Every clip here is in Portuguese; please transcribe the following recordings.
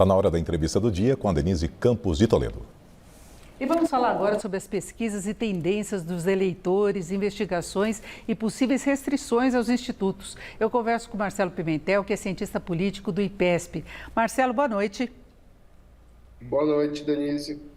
Está na hora da entrevista do dia com a Denise Campos de Toledo. E vamos falar agora sobre as pesquisas e tendências dos eleitores, investigações e possíveis restrições aos institutos. Eu converso com Marcelo Pimentel, que é cientista político do IPESP. Marcelo, boa noite. Boa noite, Denise.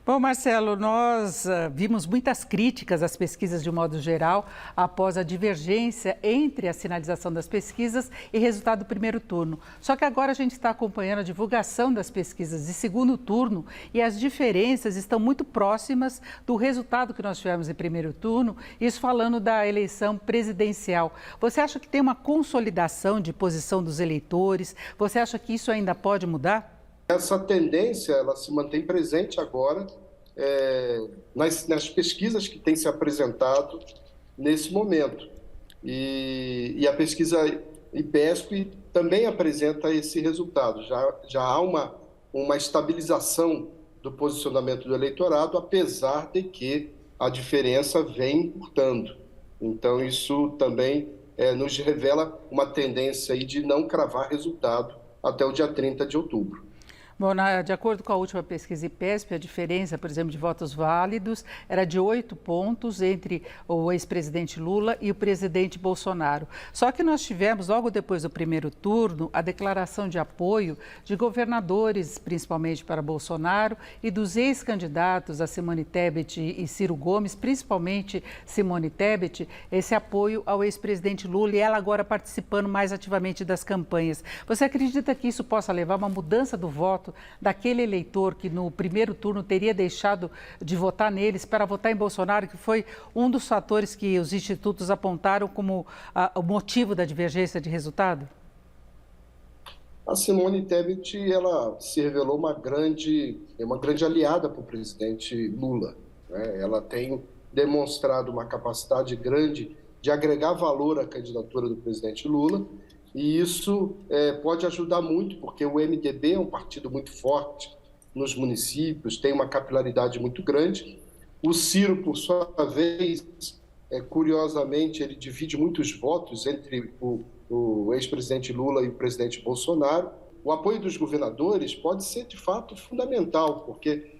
Bom, Marcelo, nós vimos muitas críticas às pesquisas de um modo geral após a divergência entre a sinalização das pesquisas e resultado do primeiro turno. Só que agora a gente está acompanhando a divulgação das pesquisas de segundo turno e as diferenças estão muito próximas do resultado que nós tivemos em primeiro turno, isso falando da eleição presidencial. Você acha que tem uma consolidação de posição dos eleitores? Você acha que isso ainda pode mudar? Essa tendência ela se mantém presente agora nas pesquisas que têm se apresentado nesse momento. E a pesquisa IPESP também apresenta esse resultado. Já há uma estabilização do posicionamento do eleitorado, apesar de que a diferença vem encurtando. Então, isso também nos revela uma tendência aí de não cravar resultado até o dia 30 de outubro. Bom, de acordo com a última pesquisa IPESP, a diferença, por exemplo, de votos válidos era de 8 pontos entre o ex-presidente Lula e o presidente Bolsonaro. Só que nós tivemos, logo depois do primeiro turno, a declaração de apoio de governadores, principalmente para Bolsonaro, e dos ex-candidatos, a Simone Tebet e Ciro Gomes, principalmente Simone Tebet, esse apoio ao ex-presidente Lula e ela agora participando mais ativamente das campanhas. Você acredita que isso possa levar a uma mudança do voto daquele eleitor que no primeiro turno teria deixado de votar neles para votar em Bolsonaro, que foi um dos fatores que os institutos apontaram como o motivo da divergência de resultado? A Simone Tebet ela se revelou uma grande aliada para o presidente Lula, né? Ela tem demonstrado uma capacidade grande de agregar valor à candidatura do presidente Lula. E isso pode ajudar muito, porque o MDB é um partido muito forte nos municípios, tem uma capilaridade muito grande. O Ciro, por sua vez, curiosamente, ele divide muitos votos entre o ex-presidente Lula e o presidente Bolsonaro. O apoio dos governadores pode ser, de fato, fundamental, porque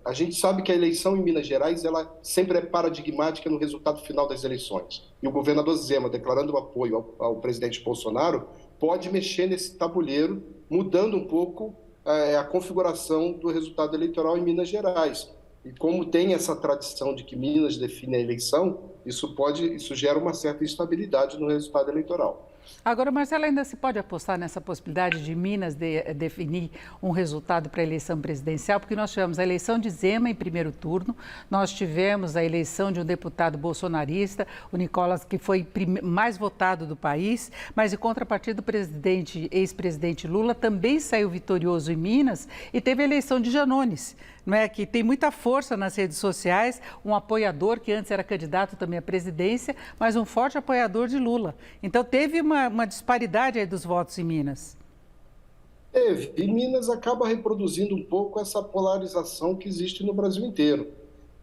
a gente sabe que a eleição em Minas Gerais ela sempre é paradigmática no resultado final das eleições. E o governador Zema, declarando o apoio ao presidente Bolsonaro, pode mexer nesse tabuleiro, mudando um pouco a configuração do resultado eleitoral em Minas Gerais. E como tem essa tradição de que Minas define a eleição, isso gera uma certa instabilidade no resultado eleitoral. Agora, Marcelo, ainda se pode apostar nessa possibilidade de Minas definir um resultado para a eleição presidencial? Porque nós tivemos a eleição de Zema em primeiro turno, nós tivemos a eleição de um deputado bolsonarista, o Nicolas, que foi mais votado do país, mas em contrapartida o ex-presidente Lula também saiu vitorioso em Minas e teve a eleição de Janones, não é? Que tem muita força nas redes sociais, um apoiador que antes era candidato também à presidência, mas um forte apoiador de Lula. Então teve uma disparidade aí dos votos em Minas. E Minas acaba reproduzindo um pouco essa polarização que existe no Brasil inteiro.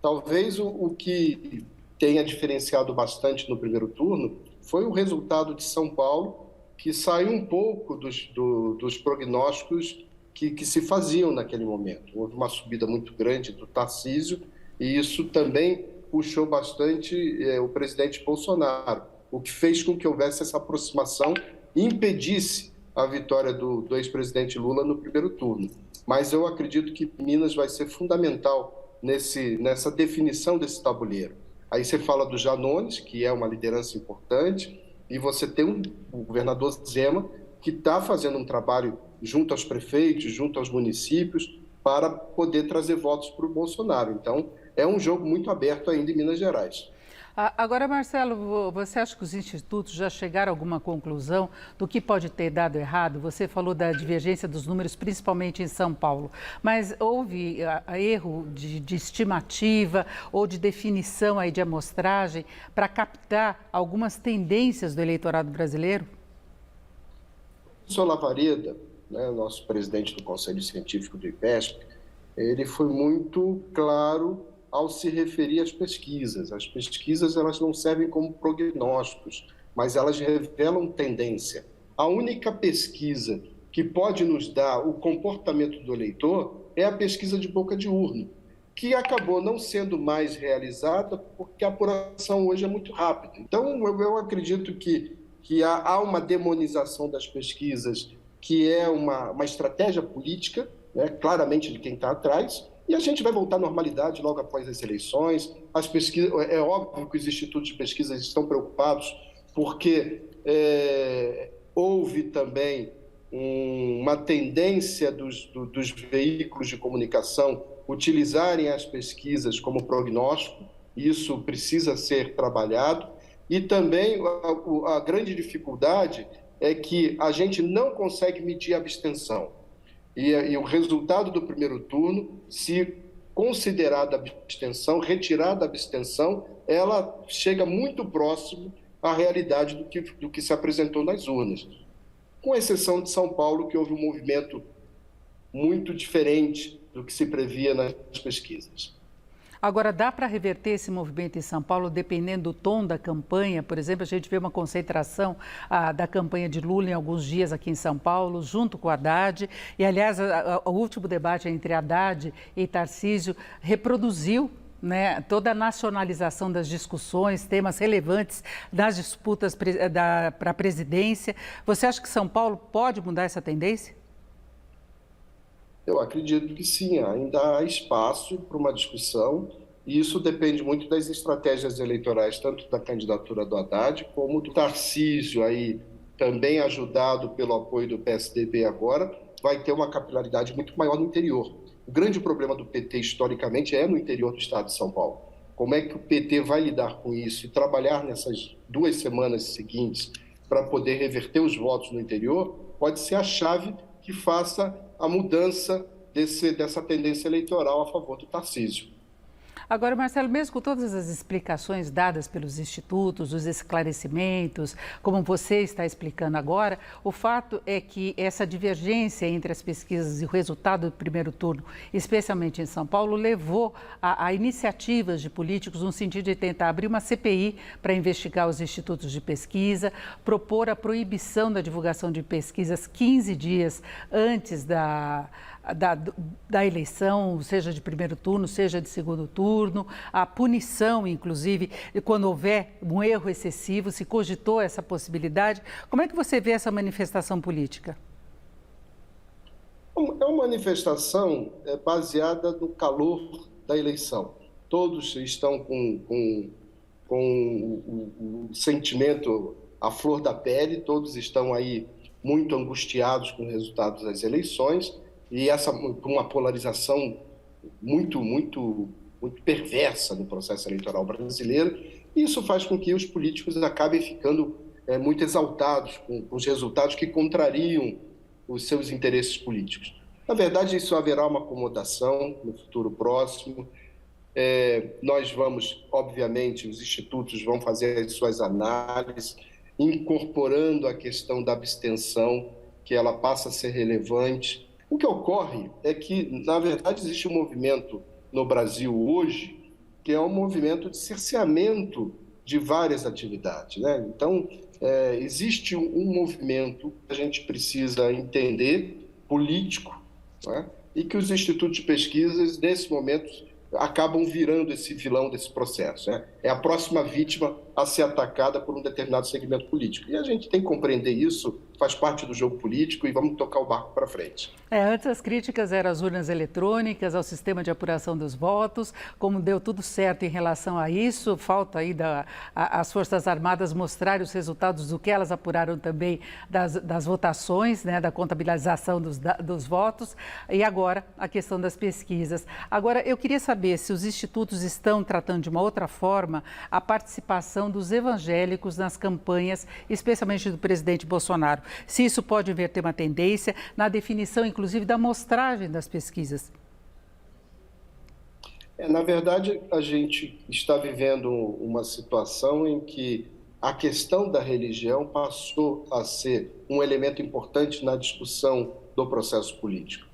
Talvez o que tenha diferenciado bastante no primeiro turno foi o resultado de São Paulo, que saiu um pouco dos prognósticos que se faziam naquele momento. Houve uma subida muito grande do Tarcísio e isso também puxou bastante o presidente Bolsonaro, o que fez com que houvesse essa aproximação e impedisse a vitória do ex-presidente Lula no primeiro turno. Mas eu acredito que Minas vai ser fundamental nessa definição desse tabuleiro. Aí você fala do Janones, que é uma liderança importante, e você tem o governador Zema, que está fazendo um trabalho junto aos prefeitos, junto aos municípios, para poder trazer votos para o Bolsonaro. Então, é um jogo muito aberto ainda em Minas Gerais. Agora, Marcelo, você acha que os institutos já chegaram a alguma conclusão do que pode ter dado errado? Você falou da divergência dos números, principalmente em São Paulo, mas houve erro de estimativa ou de definição aí de amostragem para captar algumas tendências do eleitorado brasileiro? O professor Lavareda, né, nosso presidente do Conselho Científico do IPESP, ele foi muito claro ao se referir às pesquisas. As pesquisas elas não servem como prognósticos, mas elas revelam tendência. A única pesquisa que pode nos dar o comportamento do eleitor é a pesquisa de boca de urna, que acabou não sendo mais realizada porque a apuração hoje é muito rápida. Então, eu acredito que há uma demonização das pesquisas, que é uma estratégia política, né, claramente de quem está atrás, e a gente vai voltar à normalidade logo após as eleições. As pesquisas, é óbvio que os institutos de pesquisa estão preocupados, porque houve também uma tendência dos veículos de comunicação utilizarem as pesquisas como prognóstico. Isso precisa ser trabalhado. E também a grande dificuldade é que a gente não consegue medir a abstenção. E o resultado do primeiro turno, se considerada a abstenção, retirada a abstenção, ela chega muito próximo à realidade do que se apresentou nas urnas. Com exceção de São Paulo, que houve um movimento muito diferente do que se previa nas pesquisas. Agora, dá para reverter esse movimento em São Paulo dependendo do tom da campanha? Por exemplo, a gente vê uma concentração da campanha de Lula em alguns dias aqui em São Paulo, junto com o Haddad. E, aliás, o último debate entre Haddad e Tarcísio reproduziu, né, toda a nacionalização das discussões, temas relevantes das disputas para a presidência. Você acha que São Paulo pode mudar essa tendência? Eu acredito que sim, ainda há espaço para uma discussão, e isso depende muito das estratégias eleitorais, tanto da candidatura do Haddad como do Tarcísio, aí, também ajudado pelo apoio do PSDB agora, vai ter uma capilaridade muito maior no interior. O grande problema do PT, historicamente, é no interior do estado de São Paulo. Como é que o PT vai lidar com isso e trabalhar nessas 2 semanas seguintes para poder reverter os votos no interior, pode ser a chave que faça a mudança dessa tendência eleitoral a favor do Tarcísio. Agora, Marcelo, mesmo com todas as explicações dadas pelos institutos, os esclarecimentos, como você está explicando agora, o fato é que essa divergência entre as pesquisas e o resultado do primeiro turno, especialmente em São Paulo, levou a iniciativas de políticos no sentido de tentar abrir uma CPI para investigar os institutos de pesquisa, propor a proibição da divulgação de pesquisas 15 dias antes da eleição, seja de primeiro turno, seja de segundo turno, a punição, inclusive, quando houver um erro excessivo, se cogitou essa possibilidade. Como é que você vê essa manifestação política? É uma manifestação baseada no calor da eleição. Todos estão com o sentimento à flor da pele, todos estão aí muito angustiados com os resultados das eleições, e uma polarização muito perversa no processo eleitoral brasileiro. Isso faz com que os políticos acabem ficando muito exaltados com os resultados que contrariam os seus interesses políticos. Na verdade, isso haverá uma acomodação no futuro próximo. Nós vamos, obviamente, os institutos vão fazer as suas análises, incorporando a questão da abstenção, que ela passa a ser relevante. O que ocorre é que, na verdade, existe um movimento no Brasil hoje que é um movimento de cerceamento de várias atividades, né? Então, existe um movimento que a gente precisa entender, político, né? E que os institutos de pesquisas, nesse momento, acabam virando esse vilão desse processo, né? É a próxima vítima a ser atacada por um determinado segmento político. E a gente tem que compreender isso, faz parte do jogo político, e vamos tocar o barco para frente. Antes as críticas eram às urnas eletrônicas, ao sistema de apuração dos votos, como deu tudo certo em relação a isso, falta aí as Forças Armadas mostrarem os resultados do que elas apuraram também das votações, né, da contabilização dos votos, e agora a questão das pesquisas. Agora, eu queria saber se os institutos estão tratando de uma outra forma a participação dos evangélicos nas campanhas, especialmente do presidente Bolsonaro. Se isso pode inverter uma tendência na definição, inclusive, da amostragem das pesquisas. Na verdade, a gente está vivendo uma situação em que a questão da religião passou a ser um elemento importante na discussão do processo político.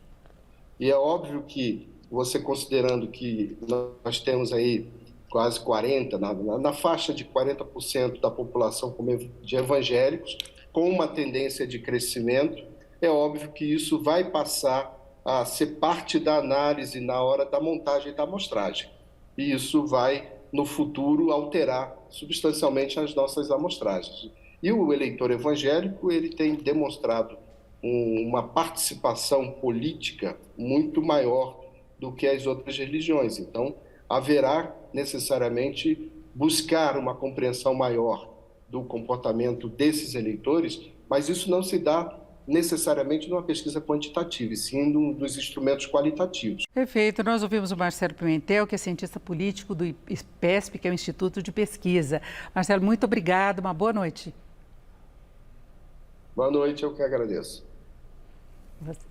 E é óbvio que, você considerando que nós temos aí quase 40%, na faixa de 40% da população de evangélicos, com uma tendência de crescimento, é óbvio que isso vai passar a ser parte da análise na hora da montagem da amostragem. E isso vai, no futuro, alterar substancialmente as nossas amostragens. E o eleitor evangélico, ele tem demonstrado uma participação política muito maior do que as outras religiões. Então, haverá necessariamente buscar uma compreensão maior do comportamento desses eleitores, mas isso não se dá necessariamente numa pesquisa quantitativa, e sim num dos instrumentos qualitativos. Perfeito. Nós ouvimos o Marcelo Pimentel, que é cientista político do IPESP, que é o Instituto de Pesquisa. Marcelo, muito obrigado, uma boa noite. Boa noite, eu que agradeço. Você.